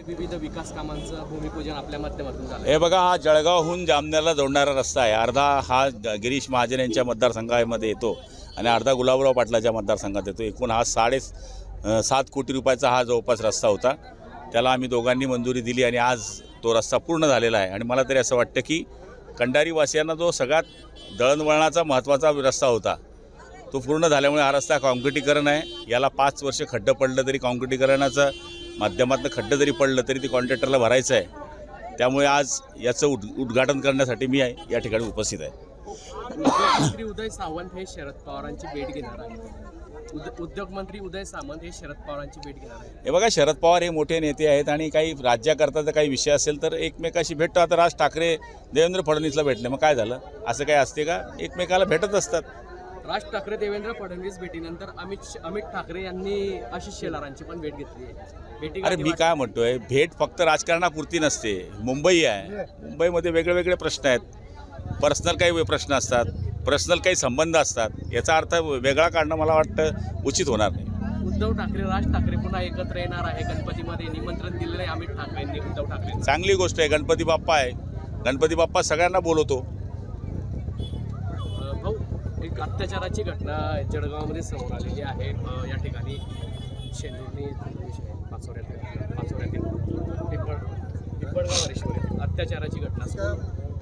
विविध विकास कामांचं भूमिपूजन आपल्या माध्यमातून झालं। हे बघा, हा जळगावहून जामनेरला जोडणारा रस्ता आहे। अर्धा हा गिरीश महाजन यांच्या मतदारसंघामध्ये येतो आणि अर्धा गुलाबराव पाटलाच्या मतदारसंघात येतो। एकूण हा 7.5 कोटी रुपयाचा हा जवळपास रस्ता होता। त्याला आम्ही दोघांनी मंजुरी दिली आणि आज तो रस्ता पूर्ण झालेला आहे। आणि मला तरी असं वाटतं की कंडारीवासियांना जो सगळ्यात दळणवळणाचा महत्त्वाचा रस्ता होता तो पूर्ण झाल्यामुळे हा रस्ता काँक्रिटीकरण आहे। याला 5 वर्ष खड्डं पडलं तरी काँक्रिटीकरणाचं माध्यमातून खड्डं जरी पडलं तरी ते कॉन्ट्रॅक्टरला भरायचं आहे। त्यामुळे आज याचं उद्घाटन करण्यासाठी मी या ठिकाणी उपस्थित आहे। उद्योगमंत्री उदय सामंत हे शरद पवारांची भेट घेणार आहेत। उद्योगमंत्री उदय सामंत हे शरद पवारांची भेट घेणार आहेत। हे बघा, शरद पवार हे मोठे नेते आहेत आणि काही राज्याकरता जर काही विषय असेल तर एकमेकाशी भेटतो। आता राज ठाकरे देवेंद्र फडणवीसला भेटले, मग काय झालं? असं काही असते का? एकमेकाला भेटत असतात। राज ठाकरे देवेंद्र फडणवीस भेटीनंतर अमित ठाकरे यांनी आशिष शेलारांची पण भेट घेतली आहे। अरे मी काय म्हणतोय, भेट फक्त राजकारणापुरती नसते। मुंबई आहे, मुंबईमध्ये वेगळे प्रश्न आहेत, पर्सनल काही प्रश्न असतात, पर्सनल काही संबंध असतात। याचा अर्थ वेगळा काढणं मला वाटतं उचित होणार नाही। उद्धव ठाकरे राज ठाकरे पुन्हा एकत्र येणार आहे। गणपतीमध्ये निमंत्रण दिलेलं आहे अमित ठाकरेंनी उद्धव ठाकरे। चांगली गोष्ट आहे। गणपती बाप्पा आहे, गणपती बाप्पा सगळ्यांना बोलवतो। भाऊ, एक अत्याचाराची घटना जळगावमध्ये समोर आलेली आहे। या ठिकाणी शेंदुर्णी पाचोऱ्यातील पिंपळगाव अत्याचाराची घटना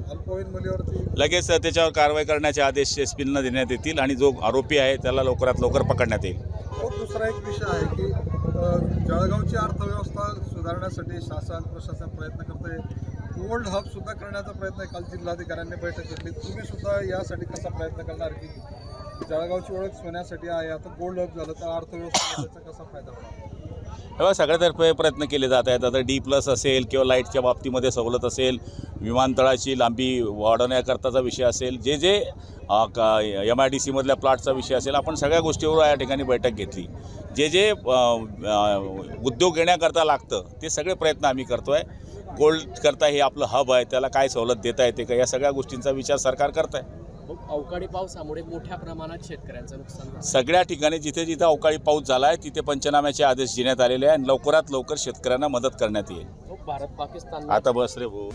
अल्पवयीन मुलीवरती लगेच त्याच्यावर कारवाई करण्याचे आदेश एसपींना देण्यात येतील आणि जो आरोपी आहे त्याला लवकरात लवकर पकडण्यात येईल। दुसरा एक विषय आहे की जळगावची अर्थव्यवस्था सुधारण्यासाठी शासन प्रशासन प्रयत्न करत आहे। गोल्ड हब सुद्धा करण्याचा प्रयत्न आहे। काल जिल्हाधिकाऱ्यांनी बैठक घेतली। तुम्ही सुद्धा यासाठी कसा प्रयत्न करणार की जळगावची ओळख सोन्यासाठी आहे, आता गोल्ड हब झालं तर अर्थव्यवस्थेचा कसा फायदा होणार? तेव्हा सगळ्यातर्फे प्रयत्न केले जात आहेत। आता D+ असेल किंवा लाईटच्या बाबतीमध्ये सवलत असेल, विमानतळाची लांबी वाढवण्याकरताचा विषय असेल, जे MIDC मधल्या प्लॉटचा विषय असेल, आपण सगळ्या गोष्टीवर या ठिकाणी बैठक घेतली। जे उद्योग येण्याकरता लागतं ते सगळे प्रयत्न आम्ही करतो आहे। गोल्ड करता हे आपलं हब आहे, त्याला काय सवलत देता येते का, या सगळ्या गोष्टींचा विचार सरकार करत आहे। अवकाळी पावसामुळे मोठ्या प्रमाणात शेतकऱ्यांचं नुकसान झालं। सगळ्या ठिकाणी जिथे अवकाळी पाऊस झाला आहे तिथे पंचनाम्याचे आदेश देण्यात आलेले आहे आणि लवकरात लवकर शेतकऱ्यांना मदत करण्यात येईल। भारत पाकिस्तान आता बस रे भाऊ।